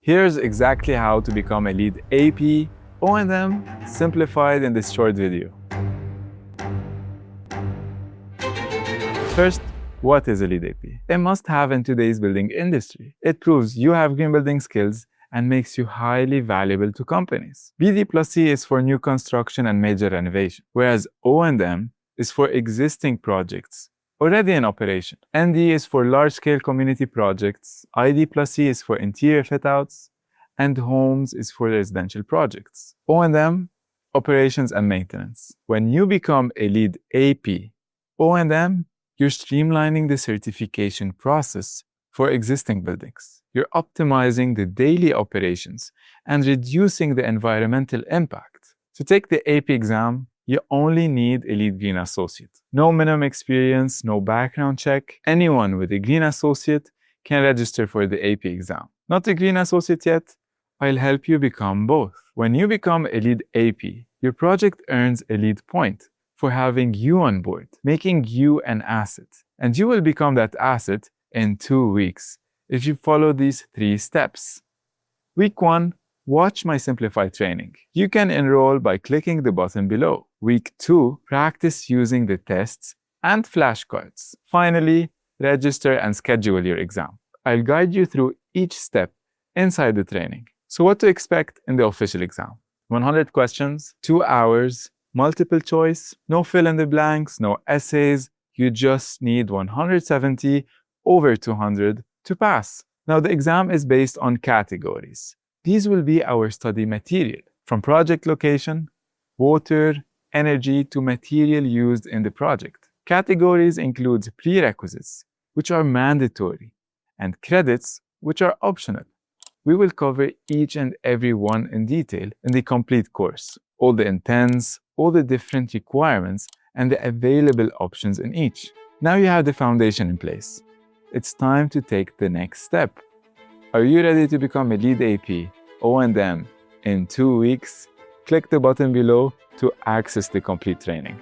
Here's exactly how to become a LEED AP O&M simplified in this short video. First, what is a LEED AP? A must-have in today's building industry. It proves you have green building skills and makes you highly valuable to companies. BD+C is for new construction and major renovation, whereas O&M is for existing projects already in operation. ND is for large-scale community projects, ID+C is for interior fit-outs, and homes is for residential projects. O&M, operations and maintenance. When you become a LEED AP O&M, you're streamlining the certification process for existing buildings. You're optimizing the daily operations and reducing the environmental impact. To take the AP exam, you only need a LEED Green Associate. No minimum experience, no background check. Anyone with a Green Associate can register for the AP exam. Not a Green Associate yet? I'll help you become both. When you become a LEED AP, your project earns a LEED point for having you on board, making you an asset. And you will become that asset in 2 weeks if you follow these 3 steps. Week 1, watch my simplified training. You can enroll by clicking the button below. Week 2, practice using the tests and flashcards. Finally, register and schedule your exam. I'll guide you through each step inside the training. So what to expect in the official exam? 100 questions, 2 hours, multiple choice, no fill in the blanks, no essays. You just need 170 over 200 to pass. Now the exam is based on categories. These will be our study material, from project location, water, energy to material used in the project. Categories include prerequisites, which are mandatory, and credits, which are optional. We will cover each and every one in detail in the complete course. All the intents, all the different requirements, and the available options in each. Now you have the foundation in place. It's time to take the next step. Are you ready to become a LEED AP O&M in 2 weeks? Click the button below to access the complete training.